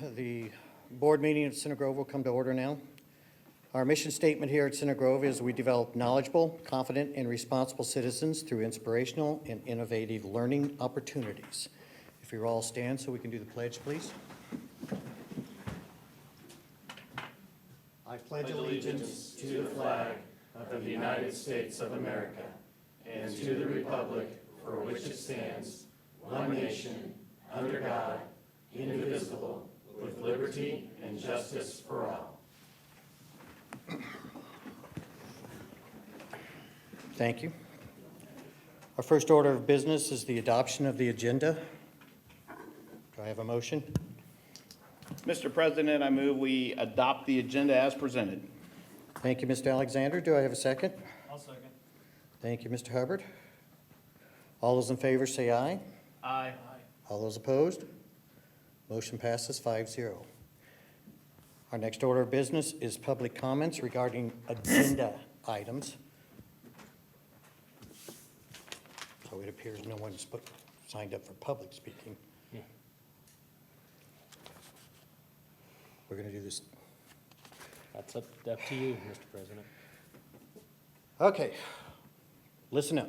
The board meeting at Center Grove will come to order now. Our mission statement here at Center Grove is we develop knowledgeable, confident, and responsible citizens through inspirational and innovative learning opportunities. If you all stand so we can do the pledge, please. I pledge allegiance to the flag of the United States of America and to the republic for which it stands, one nation, under God, indivisible, with liberty and justice for all. Thank you. Our first order of business is the adoption of the agenda. Do I have a motion? Mr. President, I move we adopt the agenda as presented. Thank you, Mr. Alexander. Do I have a second? I'll second. Thank you, Mr. Hubbard. All those in favor say aye. Aye. All those opposed? Motion passes 5-0. Our next order of business is public comments regarding agenda items. So it appears no one's signed up for public speaking. Yeah. We're going to do this. That's up to you, Mr. President. Okay, listen up.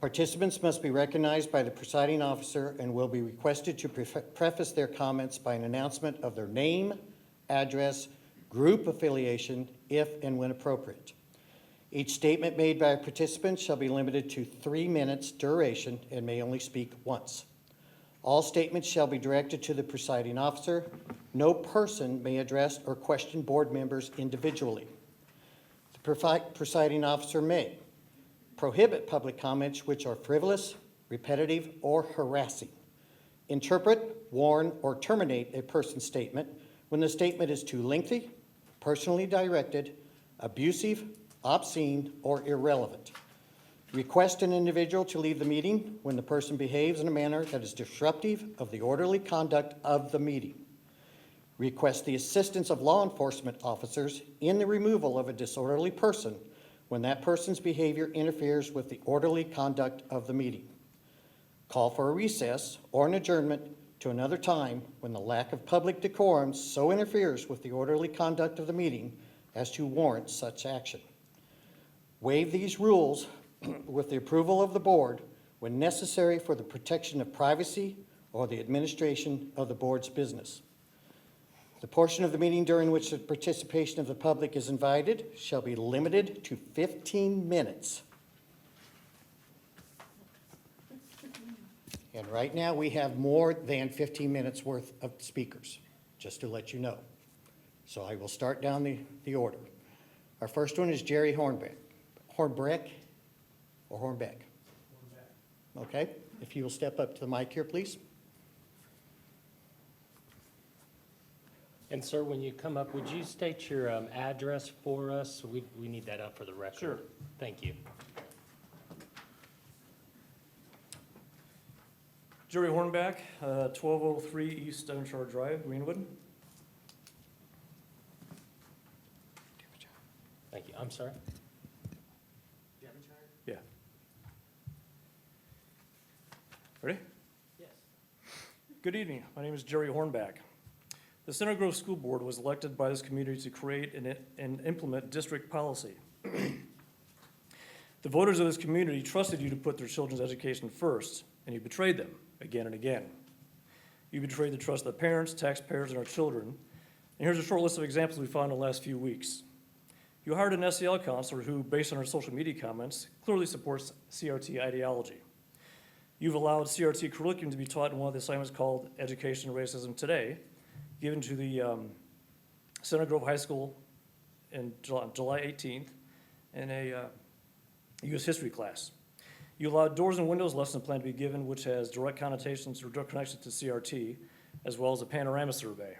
Participants must be recognized by the presiding officer and will be requested to preface their comments by an announcement of their name, address, group affiliation, if and when appropriate. Each statement made by a participant shall be limited to 3 minutes duration and may only speak once. All statements shall be directed to the presiding officer. No person may address or question board members individually. The presiding officer may prohibit public comments which are frivolous, repetitive, or harassing. Interpret, warn, or terminate a person's statement when the statement is too lengthy, personally directed, abusive, obscene, or irrelevant. Request an individual to leave the meeting when the person behaves in a manner that is disruptive of the orderly conduct of the meeting. Request the assistance of law enforcement officers in the removal of a disorderly person when that person's behavior interferes with the orderly conduct of the meeting. Call for a recess or an adjournment to another time when the lack of public decorum so interferes with the orderly conduct of the meeting as to warrant such action. Waive these rules with the approval of the board when necessary for the protection of privacy or the administration of the board's business. The portion of the meeting during which the participation of the public is invited shall be limited to 15 minutes. And right now we have more than 15 minutes worth of speakers, just to let you know. So I will start down the order. Our first one is Jerry Hornbeck. Hornbeck? Okay, if you will step up to the mic here, please. And sir, when you come up, would you state your address for us? We need that up for the record. Sure. Thank you. Jerry Hornbeck, 1203 East Unshore Drive, Greenwood. Thank you. I'm sorry. Yeah. Ready? Yes. Good evening. My name is Jerry Hornbeck. The Center Grove School Board was elected by this community to create and implement district policy. The voters of this community trusted you to put their children's education first, and you betrayed them again and again. You betrayed the trust of the parents, taxpayers, and our children. And here's a short list of examples we found in the last few weeks. You hired an SEL counselor who, based on her social media comments, clearly supports CRT ideology. You've allowed CRT curriculum to be taught in one of the assignments called Education and Racism Today, given to the Center Grove High School in July 18th in a U.S. history class. You allowed Doors and Windows lesson plan to be given, which has direct connotations or direct connections to CRT, as well as a panorama survey,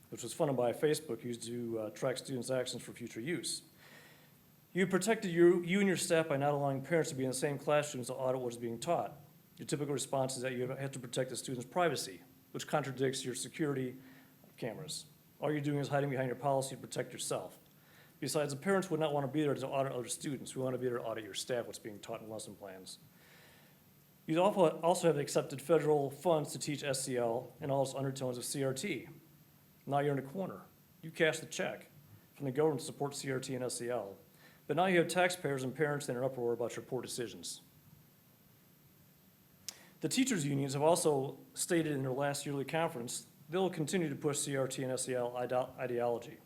which was funded by Facebook used to track students' actions for future use. You protected you and your staff by not allowing parents to be in the same classrooms to audit what is being taught. Your typical response is that you have to protect the student's privacy, which contradicts your security cameras. All you're doing is hiding behind your policy to protect yourself. Besides, the parents would not want to be there to audit other students. We want to be there to audit your staff, what's being taught in lesson plans. You also have accepted federal funds to teach SEL and all its undertones of CRT. Now you're in a corner. You cash the check from the government to support CRT and SEL. But now you have taxpayers and parents in an uproar about your poor decisions. The teachers' unions have also stated in their last yearly conference they'll continue to push CRT and SEL ideology.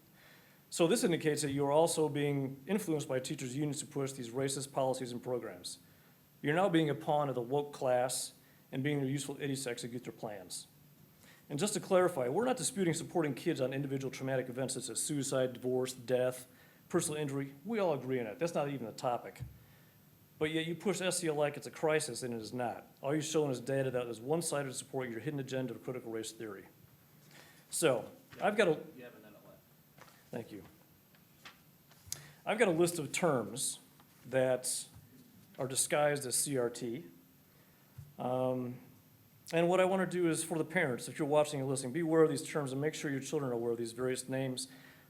So this indicates that you are also being influenced by teachers' unions to push these racist policies and programs. You're now being a pawn of the woke class and being their useful idiots to execute their plans. And just to clarify, we're not disputing supporting kids on individual traumatic events such as suicide, divorce, death, personal injury. We all agree on that. That's not even a topic. But yet you push SEL like it's a crisis, and it is not. All you're showing is data that is one-sided to support your hidden agenda of critical race theory. So, I've got a... You have a minute left. Thank you. I've got a list of terms that are disguised as CRT. And what I want to do is for the parents, if you're watching and listening, be aware of these terms and make sure your children are aware of these various names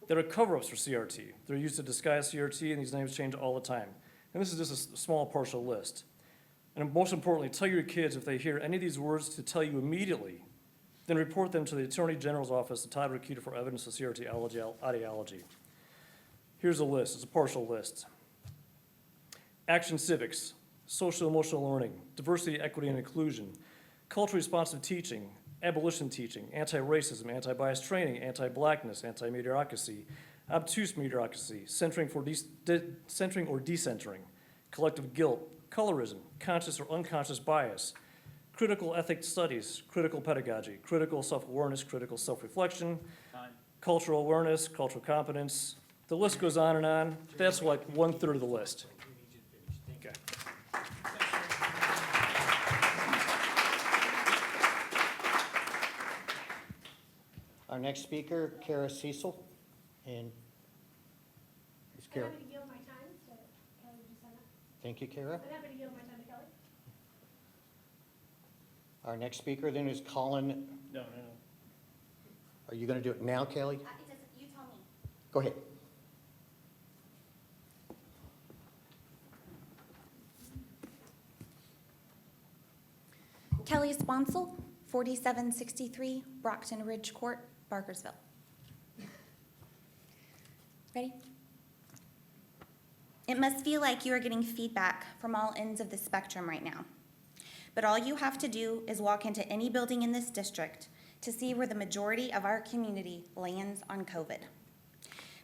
that are cover-ups for CRT. They're used to disguise CRT, and these names change all the time. And this is just a small partial list. And most importantly, tell your kids if they hear any of these words to tell you immediately, then report them to the Attorney General's office to Todd Rokita for evidence of CRT ideology. Here's a list. It's a partial list. Action civics, social emotional learning, diversity, equity, and inclusion, culturally responsive teaching, abolition teaching, anti-racism, anti-bias training, anti-blackness, anti-mediocrity, obtuse mediocrity, centering or decentering, collective guilt, colorism, conscious or unconscious bias, critical ethic studies, critical pedagogy, critical self-awareness, critical self-reflection, cultural awareness, cultural competence. The list goes on and on. That's like 1/3 of the list. Okay. Our next speaker, Kara Cecil, and is I'm Kara. happy to yield my time to Kelly Busana. Thank you, Kara. I'm happy to yield my time to Kelly. Our next speaker then is Colin. No. Are you going to do it now, Kelly? It doesn't, you tell me. Go ahead. Kelly Sponsel, 4763 Brockton Ridge Court, Barkersville. Ready? It must feel like you are getting feedback from all ends of the spectrum right now. But all you have to do is walk into any building in this district to see where the majority of our community lands on COVID.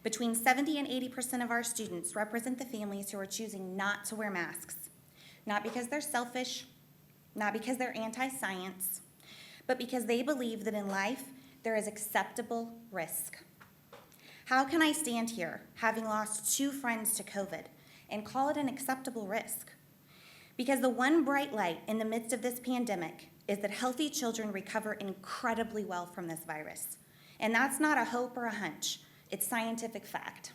Between 70 and 80% of our students represent the families who are choosing not to wear masks, not because they're selfish, not because they're anti-science, but because they believe that in life there is acceptable risk. How can I stand here, having lost 2 friends to COVID, and call it an acceptable risk? Because the one bright light in the midst of this pandemic is that healthy children recover incredibly well from this virus. And that's not a hope or a hunch, it's scientific fact.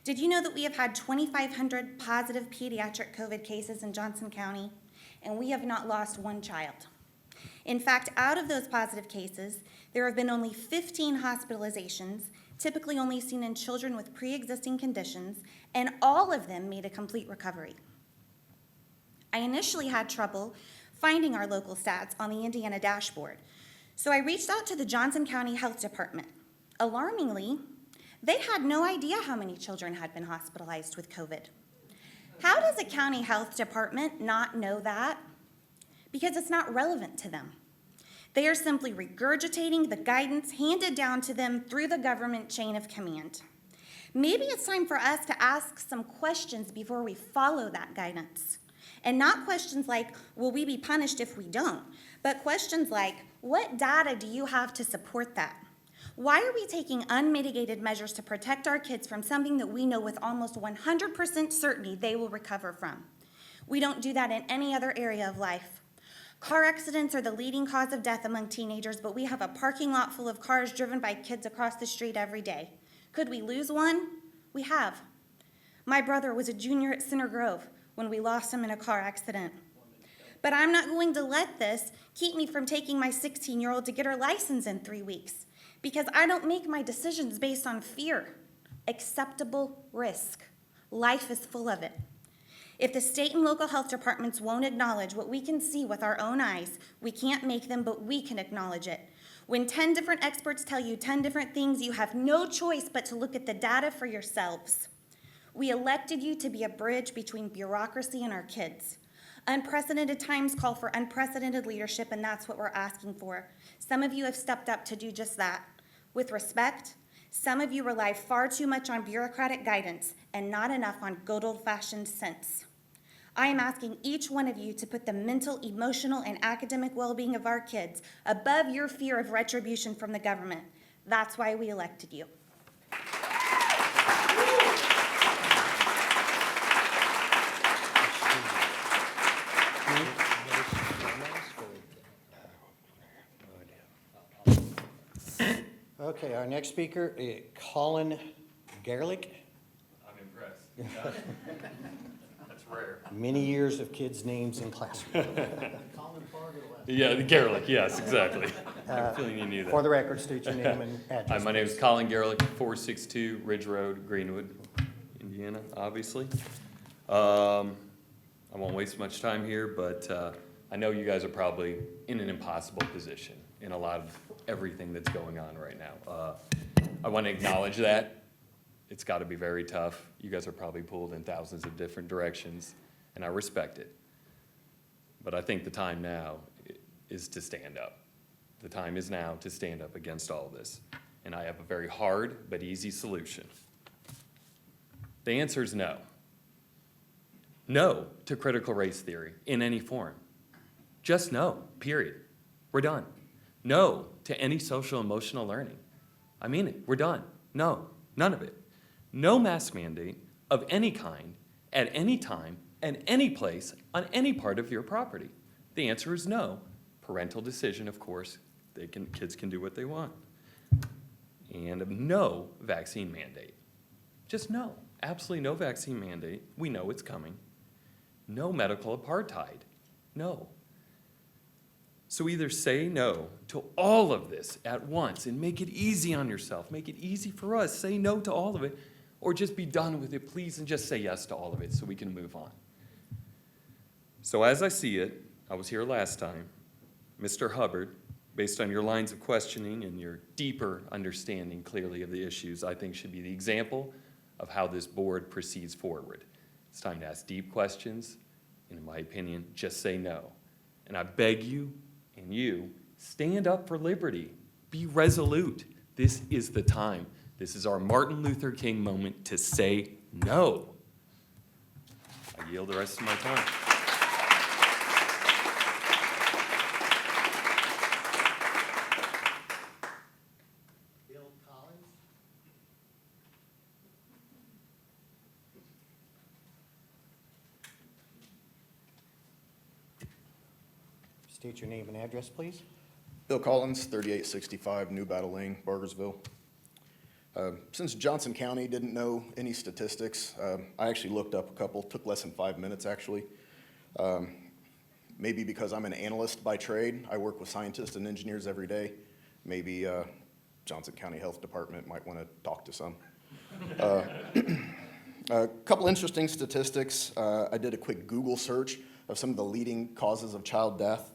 Did you know that we have had 2,500 positive pediatric COVID cases in Johnson County, and we have not lost 1 child? In fact, out of those positive cases, there have been only 15 hospitalizations, typically only seen in children with pre-existing conditions, and all of them made a complete recovery. I initially had trouble finding our local stats on the Indiana dashboard, so I reached out to the Johnson County Health Department. Alarmingly, they had no idea how many children had been hospitalized with COVID. How does a county health department not know that? Because it's not relevant to them. They are simply regurgitating the guidance handed down to them through the government chain of command. Maybe it's time for us to ask some questions before we follow that guidance. And not questions like, will we be punished if we don't? But questions like, what data do you have to support that? Why are we taking unmitigated measures to protect our kids from something that we know with almost 100% certainty they will recover from? We don't do that in any other area of life. Car accidents are the leading cause of death among teenagers, but we have a parking lot full of cars driven by kids across the street every day. Could we lose one? We have. My brother was a junior at Center Grove when we lost him in a car accident. But I'm not going to let this keep me from taking my 16-year-old to get her license in 3 weeks, because I don't make my decisions based on fear. Acceptable risk. Life is full of it. If the state and local health departments won't acknowledge what we can see with our own eyes, we can't make them, but we can acknowledge it. When 10 different experts tell you 10 different things, you have no choice but to look at the data for yourselves. We elected you to be a bridge between bureaucracy and our kids. Unprecedented times call for unprecedented leadership, and that's what we're asking for. Some of you have stepped up to do just that. With respect, some of you rely far too much on bureaucratic guidance and not enough on good old-fashioned sense. I am asking each one of you to put the mental, emotional, and academic well-being of our kids above your fear of retribution from the government. That's why we elected you. Okay, our next speaker is Colin Garlick. I'm impressed. That's rare. Many years of kids' names in classroom. Yeah, Garlick, yes, exactly. I have a feeling you knew For that. the record, state your name and Hi, address. my name is Colin Garlick, 462 Ridge Road, Greenwood, Indiana, obviously. I won't waste much time here, but I know you guys are probably in an impossible position in a lot of everything that's going on right now. I want to acknowledge that. It's got to be very tough. You guys are probably pulled in thousands of different directions, and I respect it. But I think the time now is to stand up. The time is now to stand up against all this. And I have a very hard but easy solution. The answer is no. No to critical race theory in any form. Just no, period. We're done. No to any social emotional learning. I mean it, we're done. No, none of it. No mask mandate of any kind, at any time, and any place, on any part of your property. The answer is no. Parental decision, of course. Kids can do what they want. And no vaccine mandate. Just no. Absolutely no vaccine mandate. We know it's coming. No medical apartheid. No. So either say no to all of this at once and make it easy on yourself. Make it easy for us. Say no to all of it, or just be done with it, please, and just say yes to all of it so we can move on. So as I see it, I was here last time, Mr. Hubbard, based on your lines of questioning and your deeper understanding clearly of the issues, I think should be the example of how this board proceeds forward. It's time to ask deep questions, and in my opinion, just say no. And I beg you and you, stand up for liberty. Be resolute. This is the time. This is our Martin Luther King moment to say no. I yield the rest of my time. Bill Collins. State your name and address, please. Bill Collins, 3865 New Battle Lane, Bargersville. Since Johnson County didn't know any statistics, I actually looked up a couple, took less than 5 minutes actually. Maybe because I'm an analyst by trade, I work with scientists and engineers every day. Maybe Johnson County Health Department might want to talk to some. A couple interesting statistics. I did a quick Google search of some of the leading causes of child death.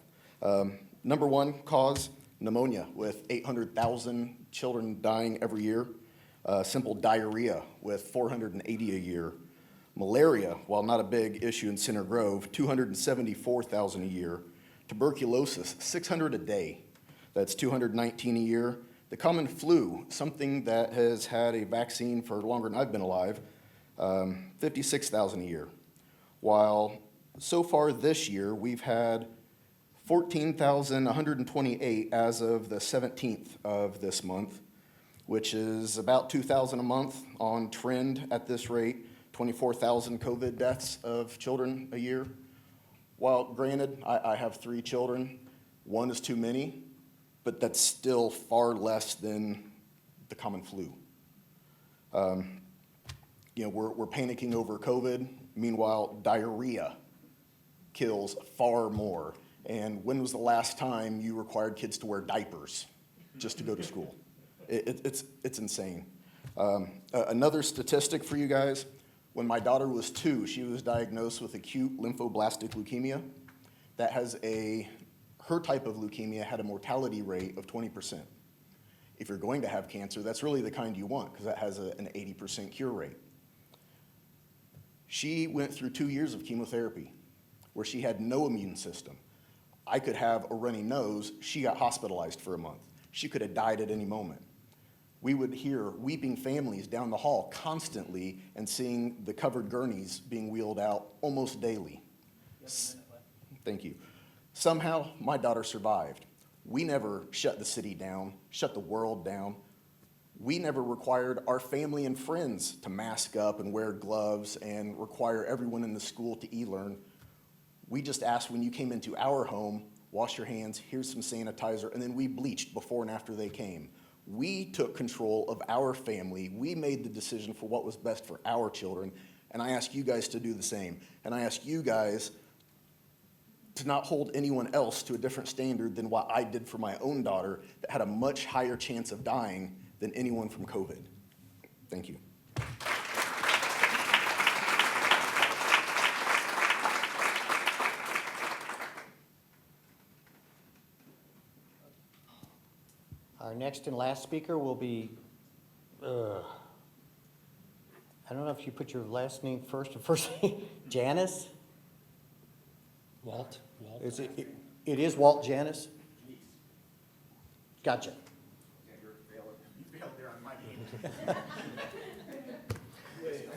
Number one cause, pneumonia, with 800,000 children dying every year. Simple diarrhea, with 480 a year. Malaria, while not a big issue in Center Grove, 274,000 a year. Tuberculosis, 600 a day. That's 219 a year. The common flu, something that has had a vaccine for longer than I've been alive, 56,000 a year. While so far this year, we've had 14,128 as of the 17th of this month, which is about 2,000 a month on trend at this rate, 24,000 COVID deaths of children a year. While granted, I have 3 children, one is too many, but that's still far less than the common flu. We're panicking over COVID. Meanwhile, diarrhea kills far more. And when was the last time you required kids to wear diapers just to go to school? It's insane. Another statistic for you guys, When my daughter was 2, she was diagnosed with acute lymphoblastic leukemia. Her type of leukemia had a mortality rate of 20%. If you're going to have cancer, that's really the kind you want, because that has an 80% cure rate. She went through 2 years of chemotherapy where she had no immune system. I could have a runny nose. She got hospitalized for a month. She could have died at any moment. We would hear weeping families down the hall constantly and seeing the covered gurneys being wheeled out almost daily. Thank you. Somehow, my daughter survived. We never shut the city down, shut the world down. We never required our family and friends to mask up and wear gloves and require everyone in the school to e-learn. We just asked when you came into our home, wash your hands, here's some sanitizer, and then we bleached before and after they came. We took control of our family. We made the decision for what was best for our children, and I ask you guys to do the same. And I ask you guys to not hold anyone else to a different standard than what I did for my own daughter that had a much higher chance of dying than anyone from COVID. Thank you. Our next and last speaker will be, I don't know if you put your last name first or first name, Janice? Walt? Is it is Walt Janice? Gotcha. You failed there on my name. I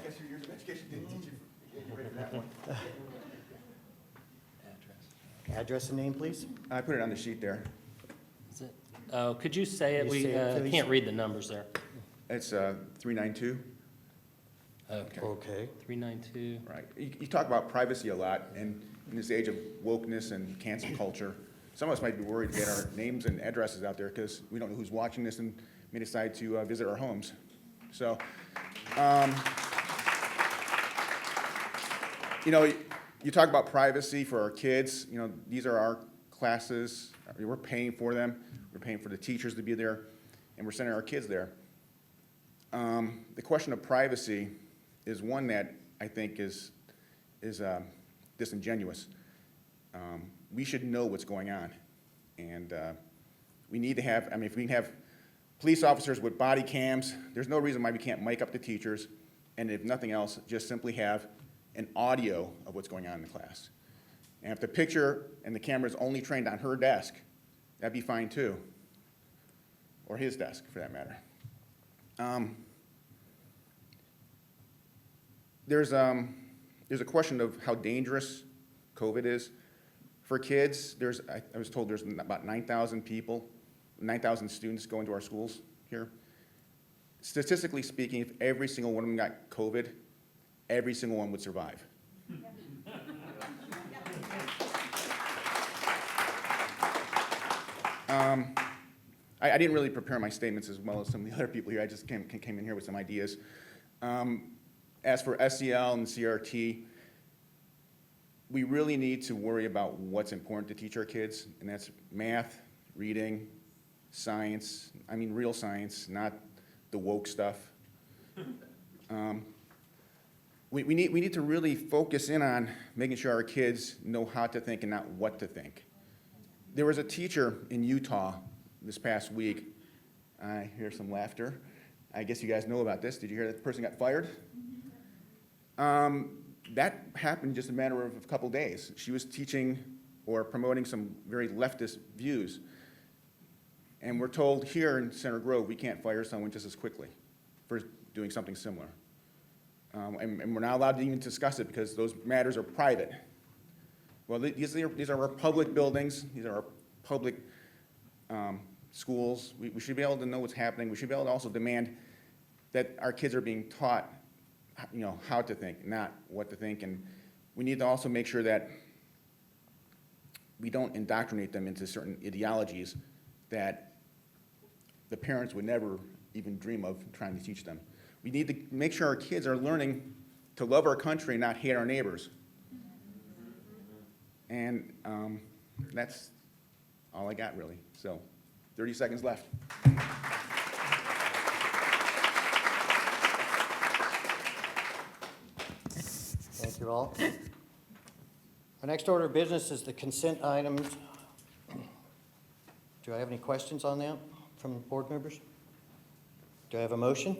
guess your years of education didn't teach you ready for that one. Address and name, please. I put it on the sheet there. Is it? Oh, could you say it? You We say it, please. can't read the numbers there. It's 392. Okay. Okay. 392. Right. You talk about privacy a lot, and in this age of wokeness and cancel culture, some of us might be worried to get our names and addresses out there because we don't know who's watching this and may decide to visit our homes. So, you talk about privacy for our kids. These are our classes. We're paying for them. We're paying for the teachers to be there, and we're sending our kids there. The question of privacy is one that I think is disingenuous. We should know what's going on, and we need to have. If we can have police officers with body cams, there's no reason why we can't mic up the teachers, and if nothing else, just simply have an audio of what's going on in the class. And if the picture and the camera is only trained on her desk, that'd be fine too, or his desk for that matter. There's a question of how dangerous COVID is for kids. I was told there's about 9,000 people, 9,000 students go into our schools here. Statistically speaking, if every single one of them got COVID, every single one would survive. I didn't really prepare my statements as well as some of the other people here. I just came in here with some ideas. As for SEL and CRT, we really need to worry about what's important to teach our kids, and that's math, reading, science. Real science, not the woke stuff. We need to really focus in on making sure our kids know how to think and not what to think. There was a teacher in Utah this past week. I hear some laughter. I guess you guys know about this. Did you hear that the person got fired? That happened just a matter of a couple days. She was teaching or promoting some very leftist views. And we're told here in Center Grove we can't fire someone just as quickly for doing something similar. And we're not allowed to even discuss it because those matters are private. Well, these are our public buildings. These are our public schools. We should be able to know what's happening. We should be able to also demand that our kids are being taught, how to think, not what to think. And we need to also make sure that we don't indoctrinate them into certain ideologies that the parents would never even dream of trying to teach them. We need to make sure our kids are learning to love our country and not hate our neighbors. And that's all I got, really. So, 30 seconds left. you all. Our next order of business is the consent items. Do I have any questions on that from board members? Do I have a motion?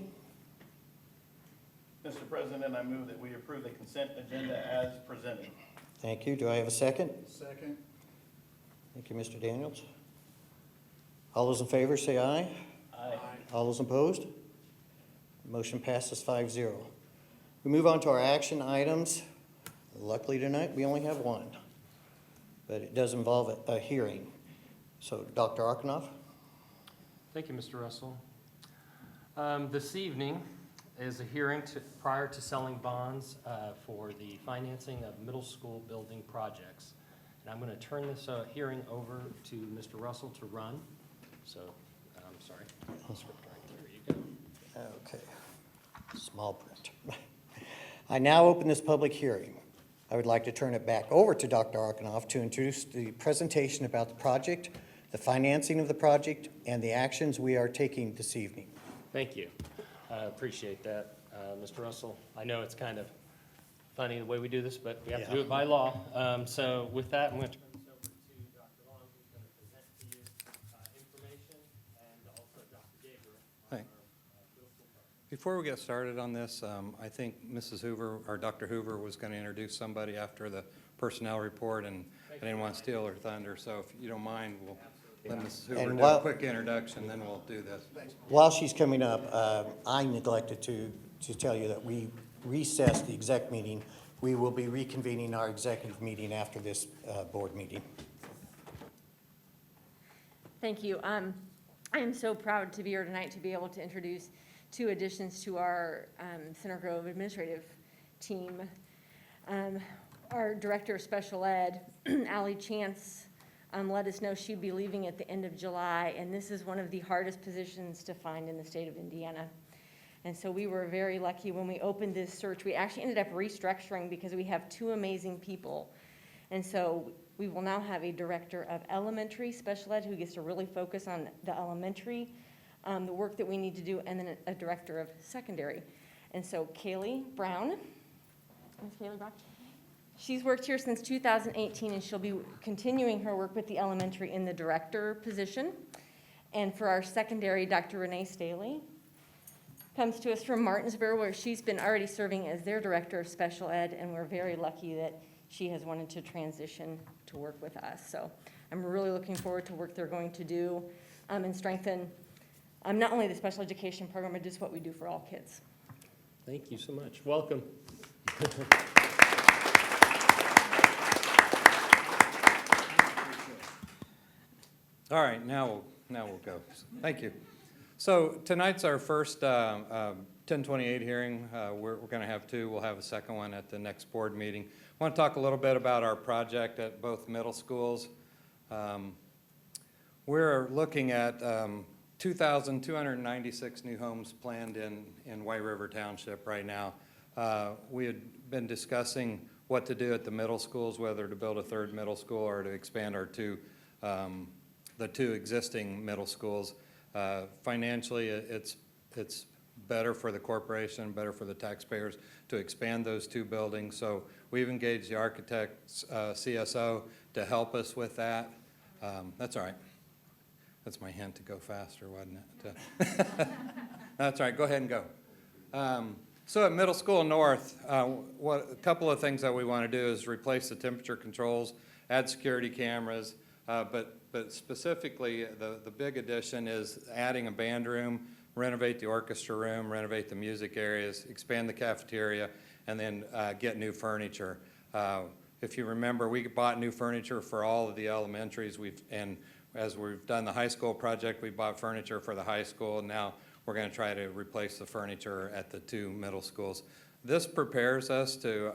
Mr. President, I move that we approve the consent agenda as presented. Thank you. Do I have a second? Second. Thank you, Mr. Daniels. All those in favor say aye. Aye. All those opposed? Motion passes 5-0. We move on to our action items. Luckily tonight, we only have one, but it does involve a hearing. So, Dr. Arkanoff? Thank you, Mr. Russell. This evening is a hearing prior to selling bonds for the financing of middle school building projects. And I'm going to turn this hearing over to Mr. Russell to run. So, I'm sorry. Script right there, you go. Okay. Small print. I now open this public hearing. I would like to turn it back over to Dr. Arkanoff to introduce the presentation about the project, the financing of the project, and the actions we are taking this evening. Thank you. I appreciate that, Mr. Russell. I know it's kind of funny the way we do this, but we have to do it by law. So with that, I'm going to turn this over to Dr. Long, who's going to present to you information, and also Dr. Gabriel on Hi. our middle school project. Before we get started on this, I think Mrs. Hoover, or Dr. Hoover, was going to introduce somebody after the personnel report, and I didn't want to steal her thunder, so if you don't mind, we'll let Mrs. Hoover And do while- a quick introduction, then we'll do this. While she's coming up, I neglected to tell you that we recessed the exec meeting. We will be reconvening our executive meeting after this board meeting. Thank you. I am so proud to be here tonight to be able to introduce two additions to our Center Grove administrative team. Our Director of Special Ed, Allie Chance, let us know she'd be leaving at the end of July, and this is one of the hardest positions to find in the state of Indiana. And so we were very lucky when we opened this search. We actually ended up restructuring because we have two amazing people. And so we will now have a Director of Elementary Special Ed who gets to really focus on the elementary, the work that we need to do, and then a Director of Secondary. And so Kaylee Brown, Ms. Kaylee Brown, she's worked here since 2018, and she'll be continuing her work with the elementary in the director position. And for our secondary, Dr. Renee Staley comes to us from Martinsville, where she's been already serving as their Director of Special Ed, and we're very lucky that she has wanted to transition to work with us. So I'm really looking forward to work they're going to do and strengthen not only the special education program, but just what we do for all kids. Thank you so much. Welcome. All right, now we'll go. Thank you. So tonight's our first 1028 hearing. We're going to have two. We'll have a second one at the next board meeting. I want to talk a little bit about our project at both middle schools. We're looking at 2,296 new homes planned in White River Township right now. We had been discussing what to do at the middle schools, whether to build a third middle school or to expand our the two existing middle schools. Financially, it's better for the corporation, better for the taxpayers to expand those two buildings. So we've engaged the architect's CSO to help us with that. That's all right. That's my hint to go faster, wasn't it? That's all right. Go ahead and go. So at Middle School North, a couple of things that we want to do is replace the temperature controls, add security cameras, but specifically the big addition is adding a band room, renovate the orchestra room, renovate the music areas, expand the cafeteria, and then get new furniture. If you remember, we bought new furniture for all of the elementaries. And as we've done the high school project, we bought furniture for the high school, and now we're going to try to replace the furniture at the two middle schools. This prepares us to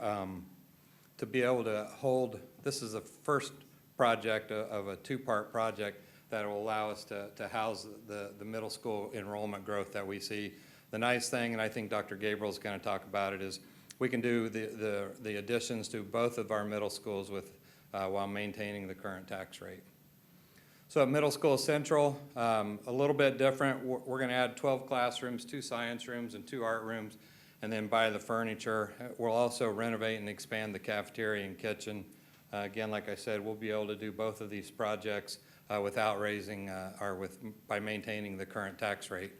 be able to hold. This is the first project of a two-part project that will allow us to house the middle school enrollment growth that we see. The nice thing, and I think Dr. Gabriel is going to talk about it, is we can do the additions to both of our middle schools while maintaining the current tax rate. So at Middle School Central, a little bit different. We're going to add 12 classrooms, 2 science rooms, and 2 art rooms, and then buy the furniture. We'll also renovate and expand the cafeteria and kitchen. Again, like I said, we'll be able to do both of these projects without raising by maintaining the current tax rate.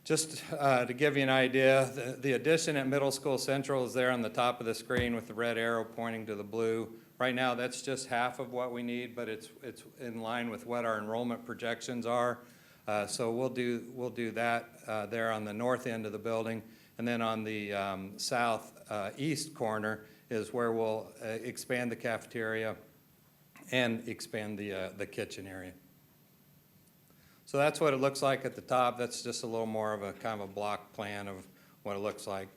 Just to give you an idea, the addition at Middle School Central is there on the top of the screen with the red arrow pointing to the blue. Right now, that's just half of what we need, but it's in line with what our enrollment projections are. So we'll do that there on the north end of the building, and then on the southeast corner is where we'll expand the cafeteria and expand the kitchen area. So that's what it looks like at the top. That's just a little more of a kind of a block plan of what it looks like.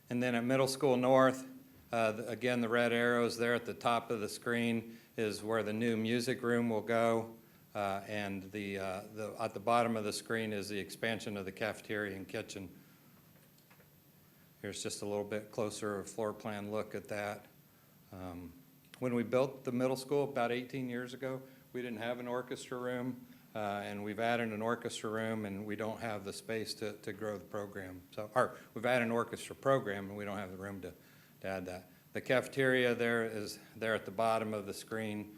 And then at Middle School North, again, the red arrows there at the top of the screen is where the new music room will go. And at the bottom of the screen is the expansion of the cafeteria and kitchen. Here's just a little bit closer floor plan look at that. When we built the middle school about 18 years ago, we didn't have an orchestra room, and we've added an orchestra room, and we don't have the space to grow the program. Or we've added an orchestra program, and we don't have the room to add that. The cafeteria there is there at the bottom of the screen,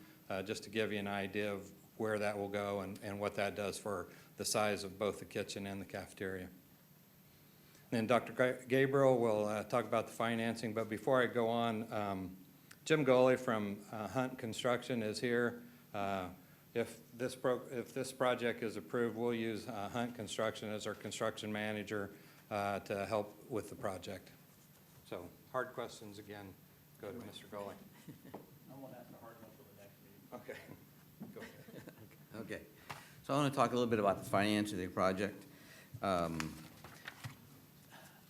just to give you an idea of where that will go and what that does for the size of both the kitchen and the cafeteria. Then Dr. Gabriel will talk about the financing, but before I go on, Jim Goley from Hunt Construction is here. If this project is approved, we'll use Hunt Construction as our construction manager to help with the project. So hard questions again, go to Mr. Goley. I won't ask a hard one until the next meeting. Okay, go ahead. Okay, so I want to talk a little bit about the financing of the project.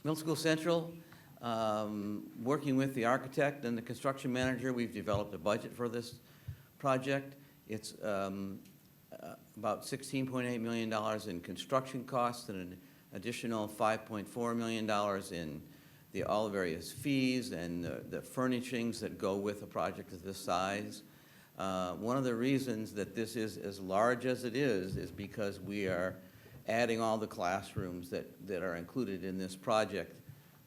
Middle School Central, working with the architect and the construction manager, we've developed a budget for this project. It's about $16.8 million in construction costs and an additional $5.4 million in all the various fees and the furnishings that go with a project of this size. One of the reasons that this is as large as it is because we are adding all the classrooms that are included in this project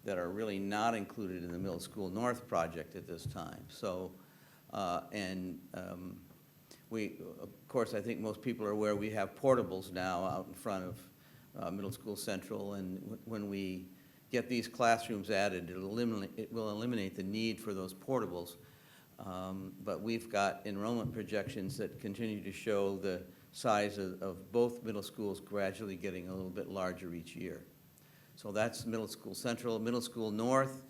that are really not included in the Middle School North project at this time. So, we, of course, I think most people are aware we have portables now out in front of Middle School Central, and when we get these classrooms added, it will eliminate the need for those portables. But we've got enrollment projections that continue to show the size of both middle schools gradually getting a little bit larger each year. So that's Middle School Central. Middle School North,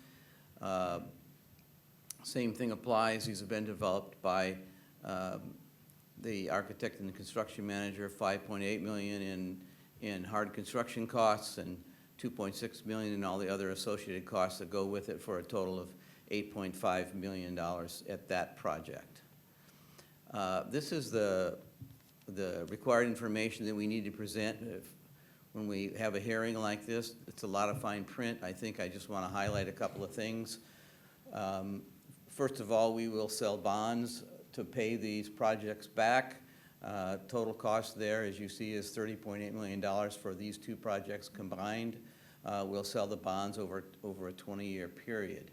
same thing applies. These have been developed by the architect and the construction manager, $5.8 million in hard construction costs and $2.6 million in all the other associated costs that go with it, for a total of $8.5 million at that project. This is the required information that we need to present when we have a hearing like this. It's a lot of fine print. I think I just want to highlight a couple of things. First of all, we will sell bonds to pay these projects back. Total cost there, as you see, is $30.8 million for these two projects combined. We'll sell the bonds over a 20-year period.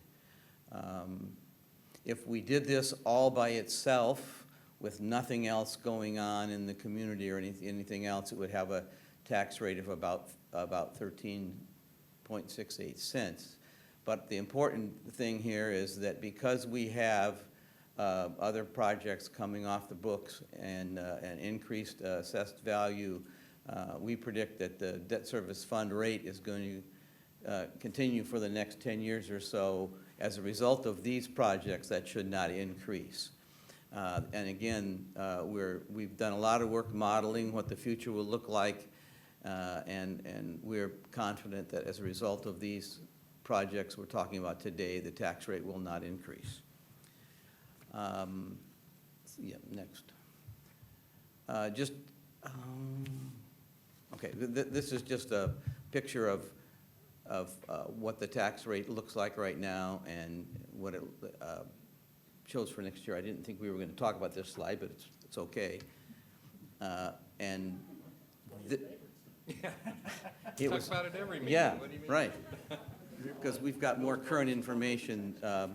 If we did this all by itself with nothing else going on in the community or anything else, it would have a tax rate of about 13.68 cents. But the important thing here is that because we have other projects coming off the books and an increased assessed value, we predict that the debt service fund rate is going to continue for the next 10 years or so. As a result of these projects, that should not increase. And again, we've done a lot of work modeling what the future will look like, and we're confident that as a result of these projects we're talking about today, the tax rate will not increase. Yeah, next. Okay, this is just a picture of what the tax rate looks like right now and what it shows for next year. I didn't think we were going to talk about this slide, but it's okay. Talk was, about it every meeting. yeah, What do you mean? right. Because we've got more current information. Yeah.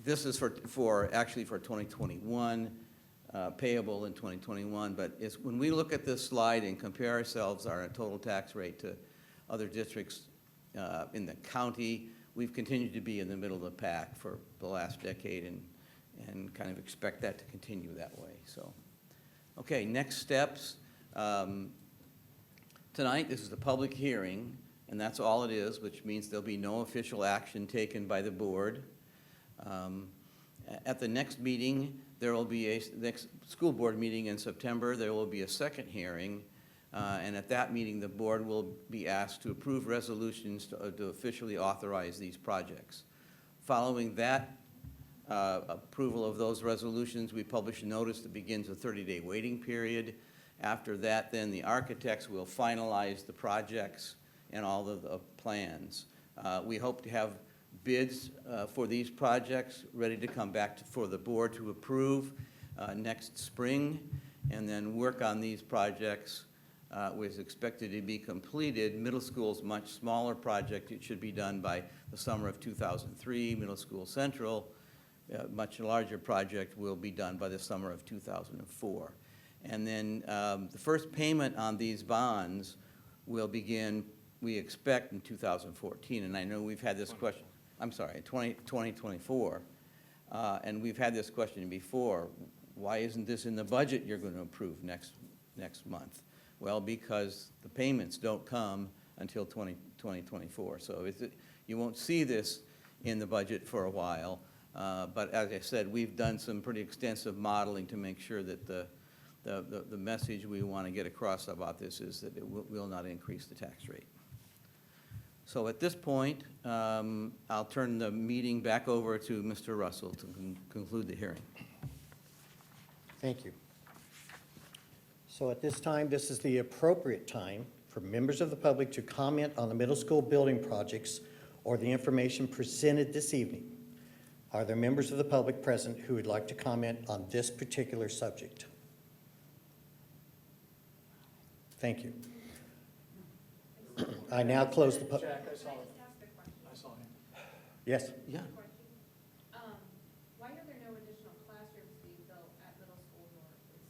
This is actually for 2021, payable in 2021, but when we look at this slide and compare ourselves, our total tax rate to other districts in the county, we've continued to be in the middle of the pack for the last decade and kind of expect that to continue that way, so. Okay, next steps. Tonight, this is a public hearing, and that's all it is, which means there'll be no official action taken by the board. At the next meeting, there will be next school board meeting in September, there will be a second hearing, and at that meeting, the board will be asked to approve resolutions to officially authorize these projects. Following that approval of those resolutions, we publish a notice that begins a 30-day waiting period. After that, then the architects will finalize the projects and all of the plans. We hope to have bids for these projects ready to come back for the board to approve next spring, and then work on these projects was expected to be completed. Middle school's much smaller project. It should be done by the summer of 2003. Middle School Central, much larger project, will be done by the summer of 2004. And then the first payment on these bonds will begin, we expect, in 2014. And I know we've had this question, I'm sorry, 2024. And we've had this question before. Why isn't this in the budget you're going to approve next month? Well, because the payments don't come until 2024. So you won't see this in the budget for a while. But as I said, we've done some pretty extensive modeling to make sure that the message we want to get across about this is that it will not increase the tax rate. So at this point, I'll turn the meeting back over to Mr. Russell to conclude the hearing. Thank you. So at this time, this is the appropriate time for members of the public to comment on the middle school building projects or the information presented this evening. Are there members of the public present who would like to comment on this particular subject? Thank you. I now close the public. Jack, I saw it. I saw him. Yes? Yeah. Why are there no additional classrooms being built at middle school north? Is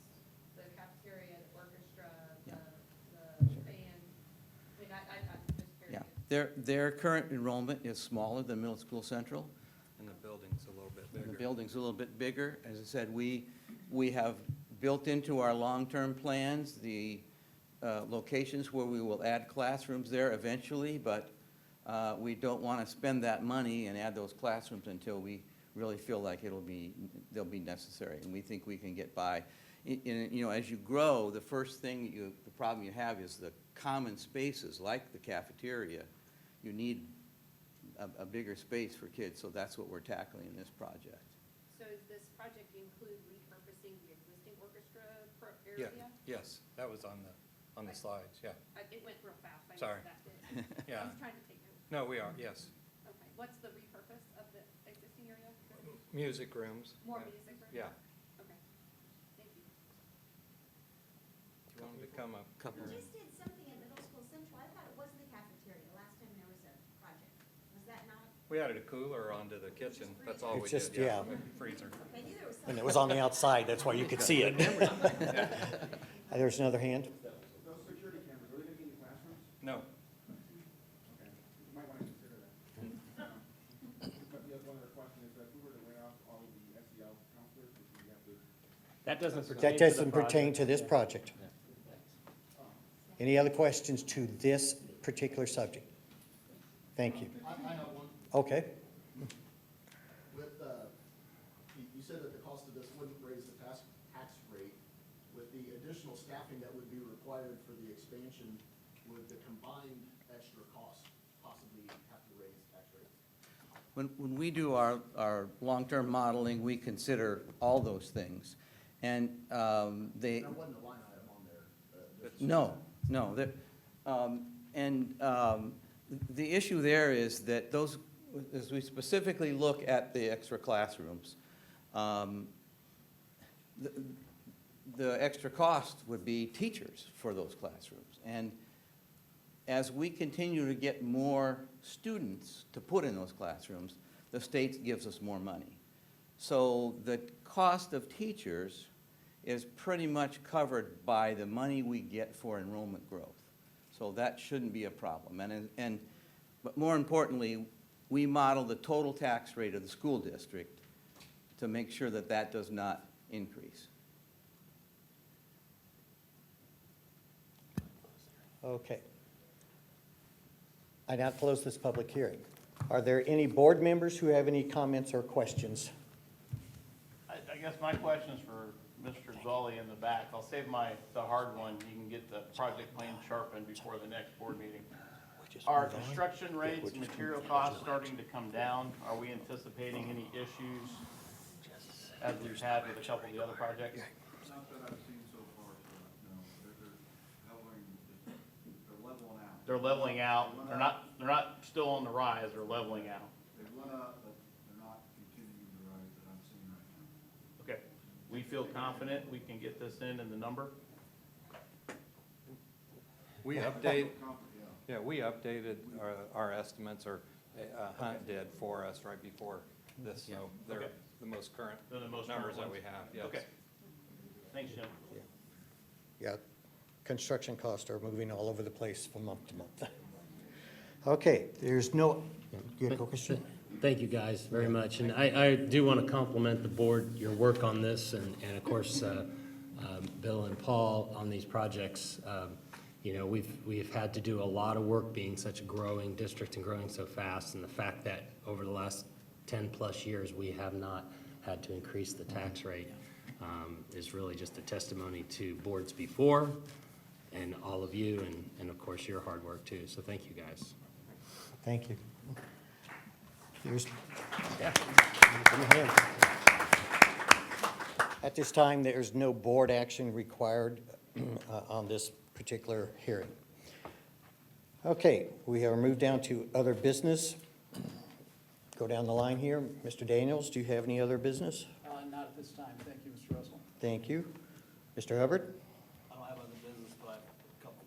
the cafeteria, the orchestra, the band? I mean, I'm just Yeah. curious. Their current enrollment is smaller than Middle School Central. And the building's a little bit The bigger. building's a little bit bigger. As I said, we have built into our long-term plans the locations where we will add classrooms there eventually, but we don't want to spend that money and add those classrooms until we really feel like they'll be necessary, and we think we can get by. As you grow, the first thing the problem you have is the common spaces like the cafeteria. You need a bigger space for kids, so that's what we're tackling in this project. So does this project include repurposing the existing orchestra Yeah, area? yes, that was on the slides, yeah. It went real fast. I Sorry. missed that bit. Yeah. I was trying to take notes. No, we are, yes. Okay. What's the repurpose of the existing area? Music rooms. More music rooms? Yeah. Okay. Thank you. Do you want them to come up? Couple. Mm-hmm. We just did something at Middle School Central. I thought it was the cafeteria last time there was a project. Was that not? We added a cooler onto the kitchen, that's all we It's did, just- yeah. yeah. Freezer. I knew there was And something. it was on the outside, that's why you could see it. There's another hand. Those security cameras, are they going to be in the classrooms? No, Okay, you might want to consider that. But the other one other question is that if we were to lay off all of the SEL counselors, would we have to? That doesn't pertain That to the doesn't pertain to this project. Any other questions to this particular subject? Thank you. I have one. Okay. With, you said that the cost of this wouldn't raise the tax rate. With the additional staffing that would be required for the expansion, would the combined extra cost possibly have to raise tax rates? When we do our long-term modeling, we consider all those things. And they, There wasn't a line item on there. no. The issue there is that those, as we specifically look at the extra classrooms, the the extra cost would be teachers for those classrooms. And as we continue to get more students to put in those classrooms, the state gives us more money. So the cost of teachers is pretty much covered by the money we get for enrollment growth. So that shouldn't be a problem. But more importantly, we model the total tax rate of the school district to make sure that that does not increase. Okay. I now close this public hearing. Are there any board members who have any comments or questions? I guess my question is for Mr. Zolli in the back. I'll save the hard one. You can get the project plan sharpened before the next board meeting. Are construction rates, material costs starting to come down? Are we anticipating any issues as we've had with a couple of the other projects? Not that I've seen so far, no. They're leveling out. They're leveling out. They're not still on the rise. They're leveling out. They went up, but they're not continuing the rise that I'm seeing right now. Okay. We feel confident we can get this in the number? We updated our estimates, or Hunt did for us right before this, so they're Okay. the most current They're the most numbers current that ones. we have, yes. Okay. Thanks, Jim. Yeah, construction costs are moving all over the place from month to month. Okay, there's no, you had a question? Thank you, guys, very much. And I do want to compliment the board, your work on this, and of course, Bill and Paul on these projects. You know, we've had to do a lot of work being such a growing district and growing so fast, and the fact that over the last 10-plus years, we have not had to increase the tax rate is really just a testimony to boards before and all of you, and of course, your hard work too. So thank you, guys. Thank you. There's, at this time, there's no board action required on this particular hearing. Okay, we are moved down to other business. Go down the line here. Mr. Daniels, do you have any other business? Not at this time. Thank you, Mr. Russell. Thank you. Mr. Hubbard? I don't have other business, but I have a couple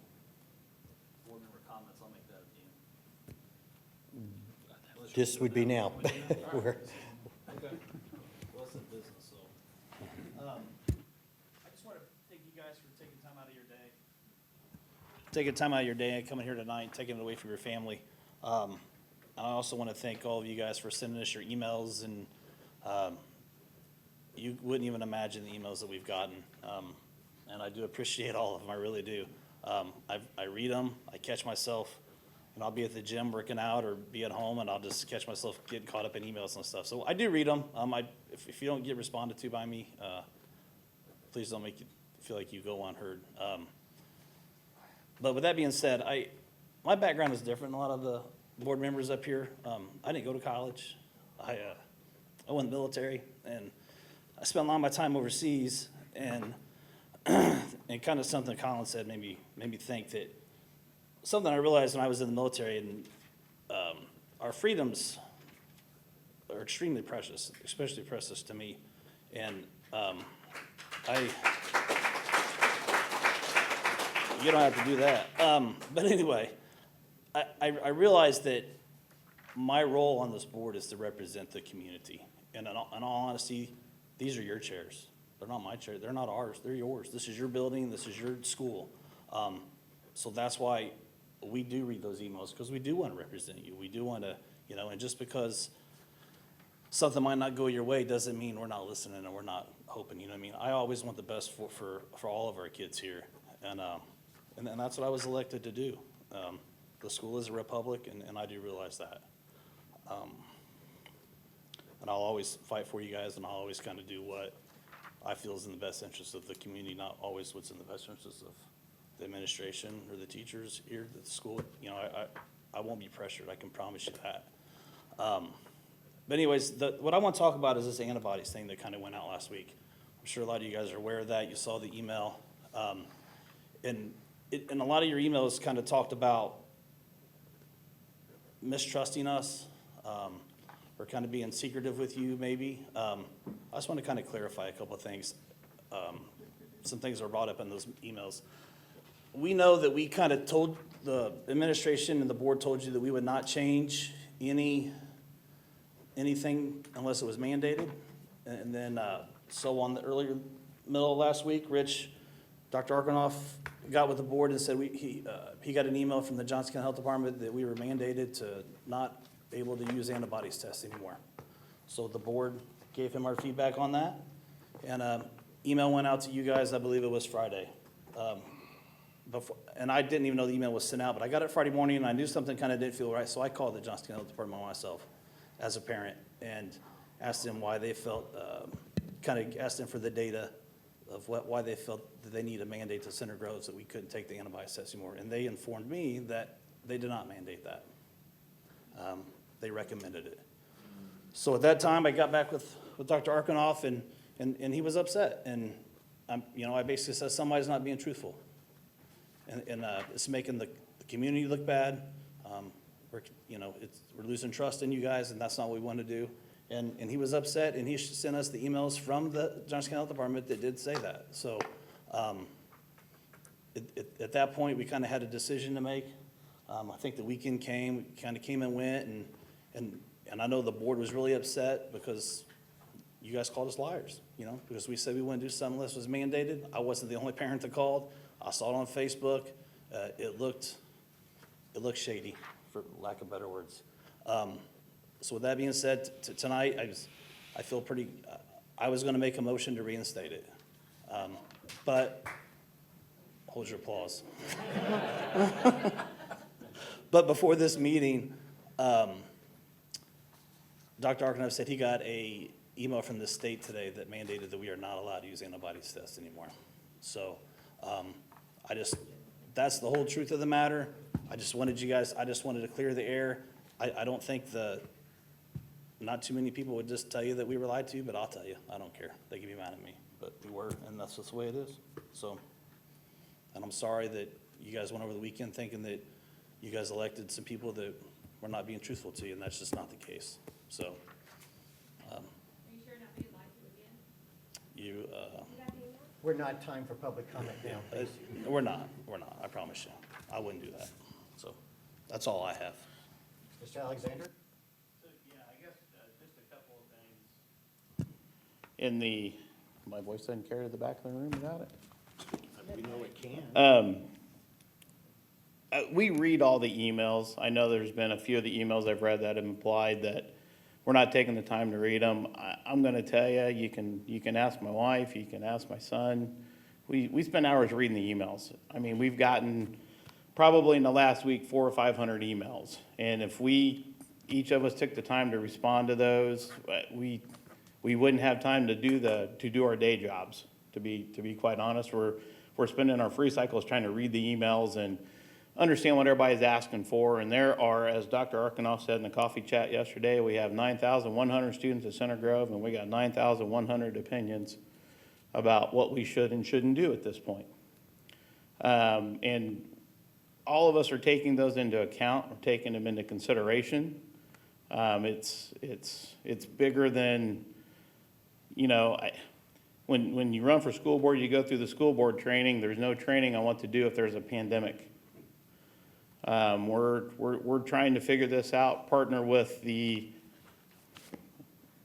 board member comments. I'll make that at the end. This would be now. We're- Okay. Well, it's in business, so. I just want to thank you guys for taking time out of your day. Taking time out of your day and coming here tonight, taking it away from your family. I also want to thank all of you guys for sending us your emails, and you wouldn't even imagine the emails that we've gotten. And I do appreciate all of them, I really do. I read them, I catch myself, and I'll be at the gym working out or be at home, and I'll just catch myself getting caught up in emails and stuff. So I do read them. If you don't get responded to by me, please don't make it feel like you go unheard. But with that being said, my background is different than a lot of the board members up here. I didn't go to college. I went in the military, and I spent a lot of my time overseas, and and kind of something Colin said made me think that something I realized when I was in the military, and our freedoms are extremely precious, especially precious to me. And you don't have to do that. But anyway, I realized that my role on this board is to represent the community. And in all honesty, these are your chairs. They're not my chairs. They're not ours. They're yours. This is your building. This is your school. So that's why we do read those emails, because we do want to represent you. We do want to, and just because something might not go your way doesn't mean we're not listening and we're not hoping, you know what I mean? I always want the best for all of our kids here. And that's what I was elected to do. The school is a republic, and I do realize that. And I'll always fight for you guys, and I'll always kind of do what I feel is in the best interest of the community, not always what's in the best interest of the administration or the teachers here at the school. I won't be pressured, I can promise you that. But anyways, what I want to talk about is this antibodies thing that kind of went out last week. I'm sure a lot of you guys are aware of that. You saw the email. And a lot of your emails kind of talked about mistrusting us, or kind of being secretive with you, maybe. I just want to kind of clarify a couple of things. some things were brought up in those emails. We know that we kind of told, the administration and the board told you that we would not change anything unless it was mandated. And then, so on the earlier, middle of last week, Dr. Arkanoff got with the board and said he got an email from the Johnson County Health Department that we were mandated to not able to use antibodies tests anymore. So the board gave him our feedback on that. And email went out to you guys, I believe it was Friday. And I didn't even know the email was sent out, but I got it Friday morning and I knew something kind of didn't feel right. So I called the Johnson County Health Department myself as a parent and asked them why they felt, asked them for the data of why they felt that they need a mandate to Center Groves that we couldn't take the antibody test anymore. And they informed me that they did not mandate that. They recommended it. So at that time, I got back with Dr. Arkanoff and he was upset. And I basically said, somebody's not being truthful. And it's making the community look bad. We're losing trust in you guys, and that's not what we want to do. And he was upset, and he sent us the emails from the Johnson County Health Department that did say that. So at that point, we kind of had a decision to make. I think the weekend came, kind of came and went, and I know the board was really upset because you guys called us liars, because we said we wouldn't do something unless it was mandated. I wasn't the only parent that called. I saw it on Facebook. It looked shady, for lack of better words. So with that being said, tonight, I feel pretty, I was gonna make a motion to reinstate it. But, hold your applause. But before this meeting, Dr. Arkanoff said he got a email from the state today that mandated that we are not allowed to use antibodies tests anymore. So, that's the whole truth of the matter. I just wanted to clear the air. I don't think not too many people would just tell you that we were lied to, but I'll tell you, I don't care. They can be mad at me, but we were, and that's just the way it is. So, and I'm sorry that you guys went over the weekend thinking that you guys elected some people that were not being truthful to you, and that's just not the case. So, Are you sure not being lied to again? you, We're not time for public comment now, please. we're not, I promise you. I wouldn't do that. So, that's all I have. Mr. Alexander? So, yeah, I guess just a couple of things. My voice doesn't carry to the back of the room without it? We know it can. We read all the emails. I know there's been a few of the emails I've read that have implied that we're not taking the time to read them. I'm gonna tell you, you can ask my wife, you can ask my son. We spend hours reading the emails. I mean, we've gotten probably in the last week 400 or 500 emails. And if each of us took the time to respond to those, we wouldn't have time to do our day jobs. To be quite honest, we're spending our free cycles trying to read the emails and understand what everybody's asking for. And there are, as Dr. Arkanoff said in the coffee chat yesterday, we have 9,100 students at Center Grove, and we got 9,100 opinions about what we should and shouldn't do at this point. And all of us are taking those into account, we're taking them into consideration. It's bigger than, when you run for school board, you go through the school board training. There's no training on what to do if there's a pandemic. We're trying to figure this out, partner with the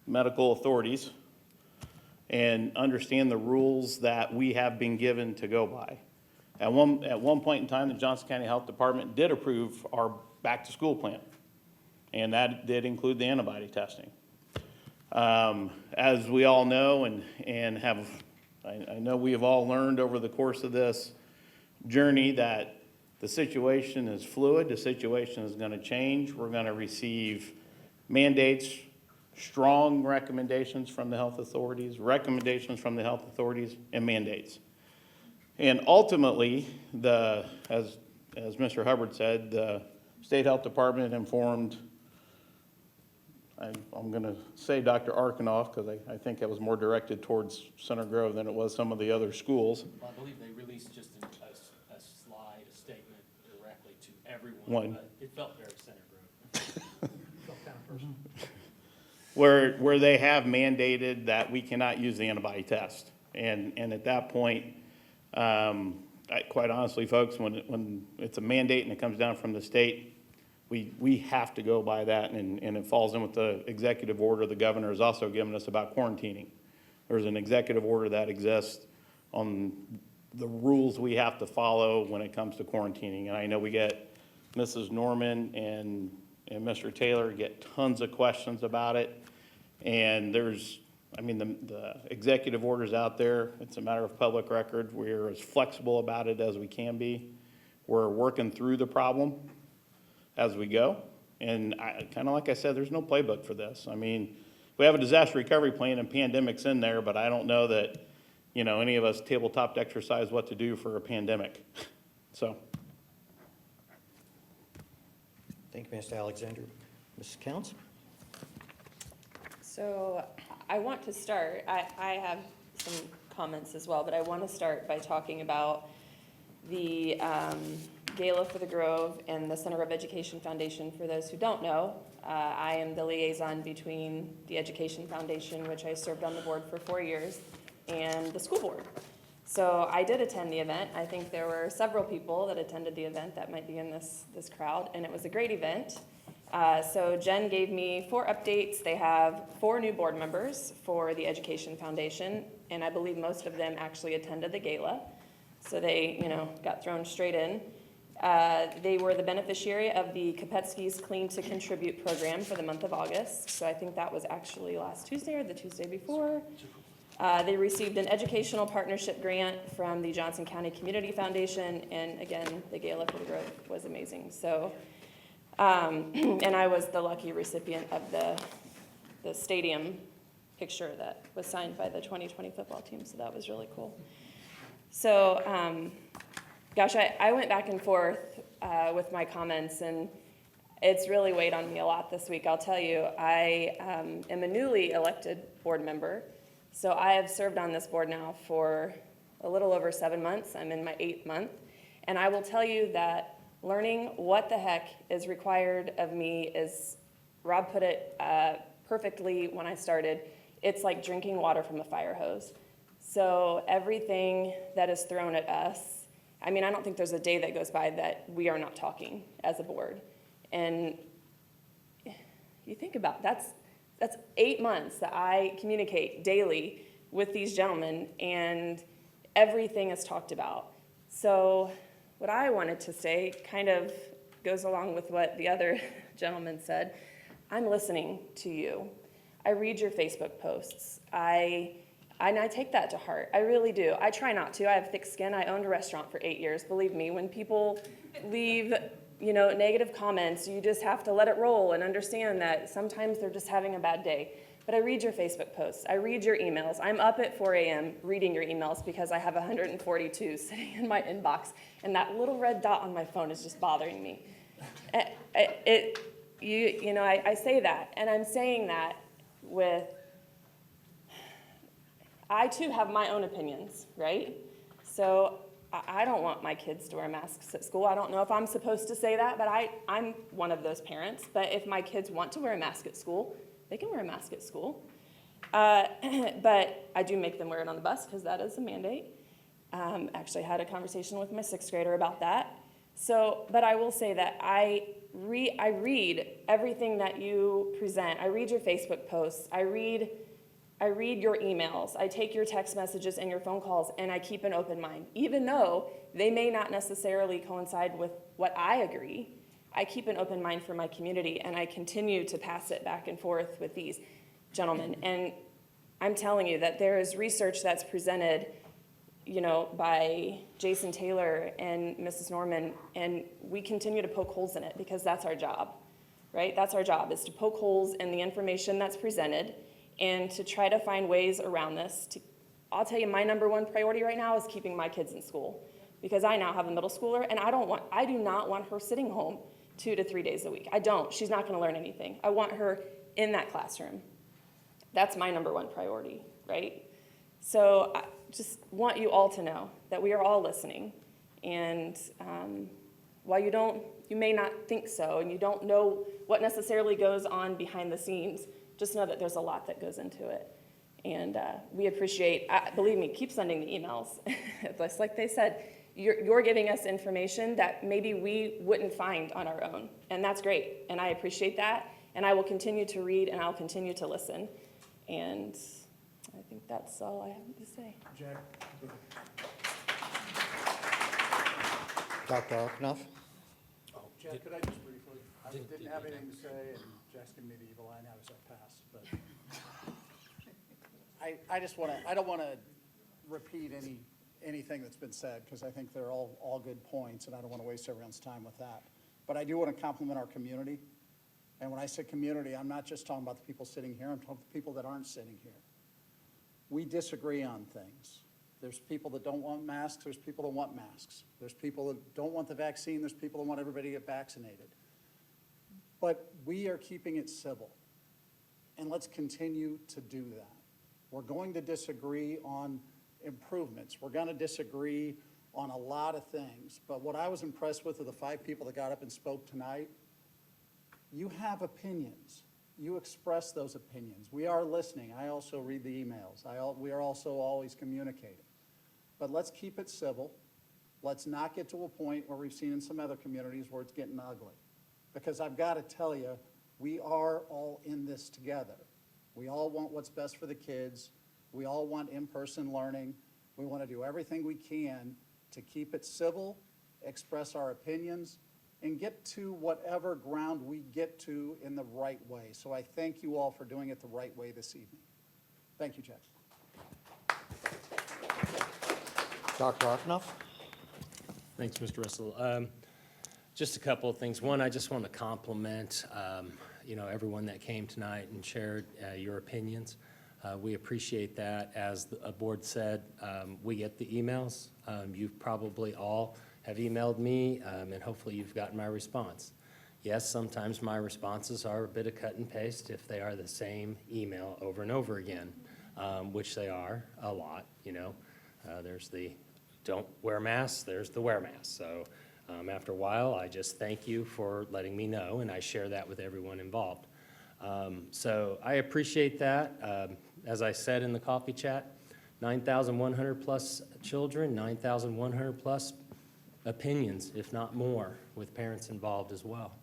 medical authorities and understand the rules that we have been given to go by. At one point in time, the Johnson County Health Department did approve our back-to-school plan, and that did include the antibody testing. As we all know I know we have all learned over the course of this journey that the situation is fluid, the situation is going to change. We're going to receive mandates, strong recommendations from the health authorities, and mandates. And ultimately, as Mr. Hubbard said, the State Health Department informed, I'm going to say Dr. Arkanoff, because I think it was more directed towards Center Grove than it was some of the other schools. Well, I believe they released just a slide, a statement directly to everyone, but it felt very Center Grove. Felt kind of personal. Where they have mandated that we cannot use the antibody test. And at that point, Quite honestly, folks, when it's a mandate and it comes down from the state, we have to go by that, and it falls in with the executive order the governor has also given us about quarantining. There's an executive order that exists on the rules we have to follow when it comes to quarantining. And I know we get Mrs. Norman and Mr. Taylor get tons of questions about it. And there's, I mean, the executive order's out there. It's a matter of public record. We're as flexible about it as we can be. We're working through the problem as we go. And kind of like I said, there's no playbook for this. I mean, we have a disaster recovery plan and pandemics in there, but I don't know that, you know, any of us tabletop exercise what to do for a pandemic. So. Thank you, Mr. Alexander. Mrs. Counts? So I want to start, I have some comments as well, but I want to start by talking about the Gala for the Grove and the Center of Education Foundation. For those who don't know, I am the liaison between the Education Foundation, which I served on the board for 4 years, and the school board. So I did attend the event. I think there were several people that attended the event that might be in this crowd, and it was a great event. So Jen gave me 4 updates. They have 4 new board members for the Education Foundation, and I believe most of them actually attended the gala. So they, you know, got thrown straight in. They were the beneficiary of the Kopetsky's Clean to Contribute program for the month of August. So I think that was actually last Tuesday or the Tuesday before. They received an educational partnership grant from the Johnson County Community Foundation, and again, the Gala for the Grove was amazing. So, and I was the lucky recipient of the stadium picture that was signed by the 2020 football team, so that was really cool. So, gosh, I went back and forth with my comments, and it's really weighed on me a lot this week. I'll tell you, I am a newly elected board member. So I have served on this board now for a little over 7 months. I'm in my 8th month. And I will tell you that learning what the heck is required of me is, Rob put it perfectly when I started, it's like drinking water from a fire hose. So everything that is thrown at us, I mean, I don't think there's a day that goes by that we are not talking as a board. And you think about that's 8 months that I communicate daily with these gentlemen, and everything is talked about. So what I wanted to say kind of goes along with what the other gentleman said. I'm listening to you. I read your Facebook posts. And I take that to heart. I really do. I try not to. I have thick skin. I owned a restaurant for 8 years. Believe me, when people leave, you know, negative comments, you just have to let it roll and understand that sometimes they're just having a bad day. But I read your Facebook posts. I read your emails. I'm up at 4 a.m. reading your emails because I have 142 sitting in my inbox, and that little red dot on my phone is just bothering me. I say that, and I'm saying that with, I too have my own opinions, right? So I don't want my kids to wear masks at school. I don't know if I'm supposed to say that, but I'm one of those parents. But if my kids want to wear a mask at school, they can wear a mask at school. But I do make them wear it on the bus because that is a mandate. Actually had a conversation with my 6th grader about that. So, but I will say that I read everything that you present. I read your Facebook posts. I read your emails, I take your text messages and your phone calls, and I keep an open mind. Even though they may not necessarily coincide with what I agree, I keep an open mind for my community, and I continue to pass it back and forth with these gentlemen. And I'm telling you that there is research that's presented, you know, by Jason Taylor and Mrs. Norman, and we continue to poke holes in it because that's our job, right? That's our job, is to poke holes in the information that's presented and to try to find ways around this. I'll tell you, my #1 priority right now is keeping my kids in school, because I now have a middle schooler, and I do not want her sitting home 2 to 3 days a week. I don't. She's not going to learn anything. I want her in that classroom. That's my #1 priority, right? So I just want you all to know that we are all listening, and while you may not think so, and you don't know what necessarily goes on behind the scenes, just know that there's a lot that goes into it. And we appreciate, believe me, keep sending the emails. Just like they said, you're giving us information that maybe we wouldn't find on our own. And that's great. And I appreciate that. And I will continue to read and I'll continue to listen. And I think that's all I have to say. Jack? Dr. Arkanoff? Jack, could I just briefly, I didn't have anything to say, and Jack's giving me the evil eye now as I pass, but I don't want to repeat anything that's been said, because I think they're all good points, and I don't want to waste everyone's time with that. But I do want to compliment our community. And when I say community, I'm not just talking about the people sitting here, I'm talking about the people that aren't sitting here. We disagree on things. There's people that don't want masks, there's people that want masks. There's people that don't want the vaccine, there's people that want everybody to get vaccinated. But we are keeping it civil, and let's continue to do that. We're going to disagree on improvements. We're going to disagree on a lot of things. But what I was impressed with are the 5 people that got up and spoke tonight. You have opinions. You express those opinions. We are listening. I also read the emails. We are also always communicating. But let's keep it civil. Let's not get to a point where we've seen in some other communities where it's getting ugly. Because I've got to tell you, we are all in this together. We all want what's best for the kids. We all want in-person learning. We want to do everything we can to keep it civil, express our opinions, and get to whatever ground we get to in the right way. So I thank you all for doing it the right way this evening. Thank you, Jack. Dr. Arkanoff? Thanks, Mr. Russell. Just a couple of things. One, I just want to compliment, everyone that came tonight and shared your opinions. We appreciate that. As the board said, we get the emails. You probably all have emailed me, and hopefully you've gotten my response. Yes, sometimes my responses are a bit of cut and paste if they are the same email over and over again, which they are a lot, There's the don't wear masks, there's the wear masks. So after a while, I just thank you for letting me know, and I share that with everyone involved. So I appreciate that. As I said in the coffee chat, 9,100 plus children, 9,100 plus opinions, if not more, with parents involved as well.